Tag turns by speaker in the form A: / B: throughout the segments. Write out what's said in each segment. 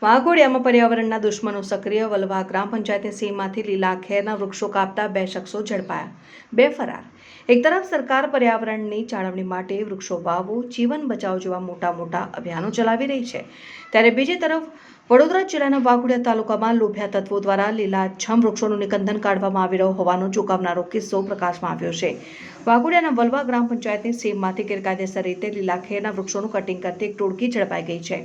A: વાઘોડિયામાં પર્યાવરણના દુશ્મનો સક્રિય વલભા ગ્રામ પંચાયતની સીમમાંથી લીલા ખેરના વૃક્ષો કાપતા 2 શખ્સો ઝડપાયા, 2 ફરાર। એક તરફ સરકાર પર્યાવરણની જાળવણી માટે વૃક્ષો વાવો, જીવન બચાવો જેવા મોટા અભિયાનો ચલાવી રહી છે, ત્યારે બીજી તરફ વડોદરા જિલ્લાના વાઘોડિયા તાલુકામાં લોભિયા તત્વો દ્વારા લીલાછમ વૃક્ષોનું નિકંદન કાઢવામાં આવી રહ્યો હોવાનો ચોંકાવનારો કિસ્સો પ્રકાશમાં આવ્યો છે। વાઘોડિયાના વલભા ગ્રામ પંચાયતની સીમમાંથી ગેરકાયદેસર રીતે લીલા ખેરના વૃક્ષોનું કટિંગ કરતી એક ટોળકી ઝડપાઈ ગઈ છે।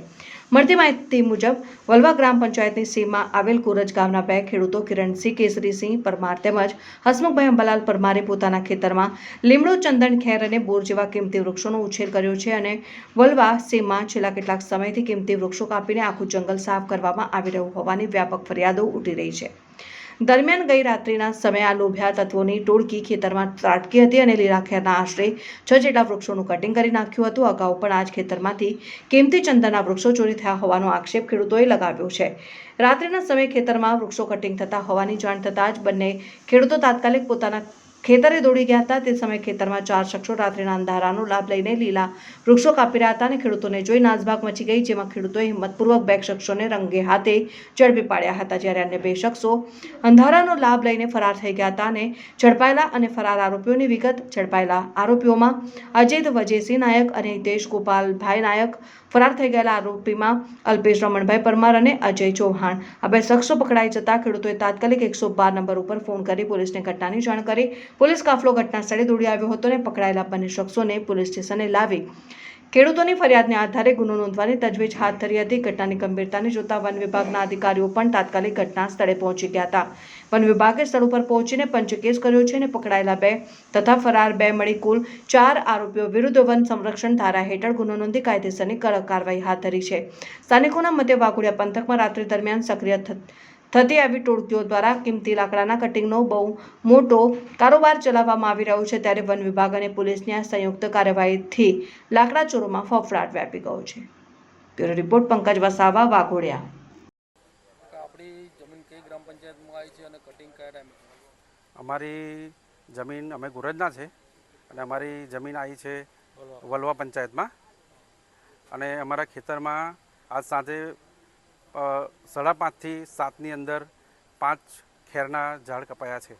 A: મળતી માહિતી મુજબ વલભા ગ્રામ પંચાયતની સીમમાં આવેલ કુરજ ગામના 2 ખેડૂતો કિરણસિંહ કેસરીસિંહ પરમાર તેમજ હસમુખભાઈ અંબાલાલ પરમારે પોતાના ખેતરમાં લીમડો, ચંદન, ખેર અને બોર જેવા કિંમતી વૃક્ષોનો ઉછેર કર્યો છે અને વલભા સીમમાં છેલ્લા કેટલાક સમયથી કિંમતી વૃક્ષો કાપીને આખું જંગલ સાફ કરવામાં આવી રહ્યું હોવાની વ્યાપક ફરિયાદો ઉઠી રહી છે। દરમિયાન ગઈ રાત્રિના સમયે આ લોભિયા તત્વોની ટોળકી ખેતરમાં ત્રાટકી હતી અને લીલા ખેરના આશરે 6 જેટલા વૃક્ષોનું કટિંગ કરી નાખ્યું હતું। અગાઉ પણ આ જ ખેતરમાંથી કિંમતી ચંદનના વૃક્ષો ચોરી થયા હોવાનો આક્ષેપ ખેડૂતોએ લગાવ્યો છે। રાત્રિના સમયે ખેતરમાં વૃક્ષો કટિંગ થતા હોવાની જાણ થતાં જ બંને ખેડૂતો તાત્કાલિક પોતાના ખેતરે દોડી ગયા હતા। તે સમયે ખેતરમાં 4 શખ્સો રાત્રિના અંધારાનો લાભ લઈને લીલા વૃક્ષો કાપી રહ્યા હતા અને ખેડૂતોને જોઈ નાસભાગ મચી ગઈ, જેમાં ખેડૂતોએ હિંમતપૂર્વક 2 શખ્સોને રંગે હાથે ઝડપી પાડ્યા હતા, જ્યારે અન્ય 2 શખ્સો અંધારાનો લાભ લઈને ફરાર થઈ ગયા હતા અને ઝડપાયેલા અને ફરાર આરોપીઓની વિગત। ઝડપાયેલા આરોપીઓમાં અજીત વજેસિંહ નાયક અને હિતેશ ગોપાલભાઈ નાયક, ફરાર થઈ ગયેલા આરોપીમાં અલ્પેશ રમણભાઈ પરમાર અને અજય ચૌહાણ। આ 2 શખ્સો પકડાઈ જતા ખેડૂતોએ તાત્કાલિક 112 નંબર ઉપર ફોન કરી પોલીસને ઘટનાની જાણ કરી પોલીસ કાફલો ઘટના સ્થળે દોડી આવ્યો હતો અને પકડાયેલા બંને શખ્સોને પોલીસ સ્ટેશને લાવી ખેડૂતોની ફરિયાદને આધારે ગુનો નોંધવાની તજવીજ હાથ ધરી હતી। ઘટનાની ગંભીરતાને જોતા વન વિભાગના અધિકારીઓ પણ તાત્કાલિક ઘટના સ્થળે પહોંચી ગયા હતા। વન વિભાગે સ્થળ ઉપર પહોંચીને પંચકેસ કર્યો છે અને પકડાયેલા 2 તથા ફરાર 2 મળી કુલ 4 આરોપીઓ વિરુદ્ધ વન સંરક્ષણ ધારા હેઠળ ગુનો નોંધી કાયદેસરની કડક કાર્યવાહી હાથ ધરી છે। સ્થાનિકોના મતે વાઘોડિયા પંથકમાં રાત્રિ દરમિયાન સક્રિય થતી આવી ટોળકીઓ દ્વારા કિંમતી લાકડાના કટિંગનો બહુ મોટો કારોબાર ચલાવવામાં આવી રહ્યો છે, ત્યારે વન વિભાગ અને પોલીસની આ સંયુક્ત કાર્યવાહીથી લાકડા ચોરોમાં ફફડાટ વ્યાપી ગયો છે। Bureau report Pankaj Vasava, Waghodia.
B: આપણી જમીન કઈ ગ્રામ પંચાયતમાં આવી છે અને કટિંગ કયા ટાઈમે?
C: અમારી જમીન અમે ગુરજના છે અને અમારી જમીન આવી છે વલવા પંચાયતમાં અને અમારા ખેતરમાં આજ સાંજે 5:30 થી 7ની અંદર 5 ખેરના ઝાડ કપાયા છે।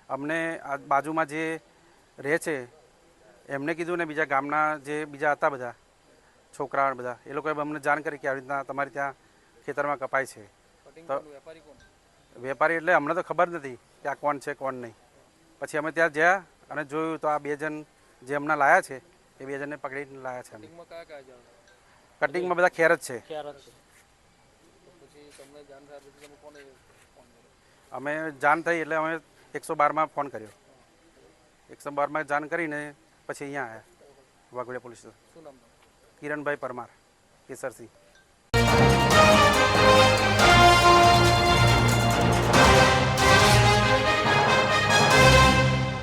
C: અમને આ બાજુમાં જે રહે છે એમને કીધું ને બીજા ગામના જે બીજા હતા બધા છોકરા બધા એ લોકોએ અમને જાણ કરી કે આવી રીતના તમારી ત્યાં ખેતરમાં કપાય છે। તો વેપારી એટલે અમને તો ખબર નથી કે આ કોણ છે કોણ નહીં। પછી અમે ત્યાં ગયા અને જોયું તો આ 2 જણ જે હમણાં લાયા છે એ 2 જણને પકડીને લાયા છે। કટિંગમાં બધા ખેર જ છે। અમે જાણ થઈ એટલે અમે 112માં ફોન કર્યો। 112માં જાણ કરીને પછી અહીંયા આવ્યા વાઘોડિયા પોલીસ સ્ટેશન। કિરણભાઈ પરમાર, કેસરસિંહ।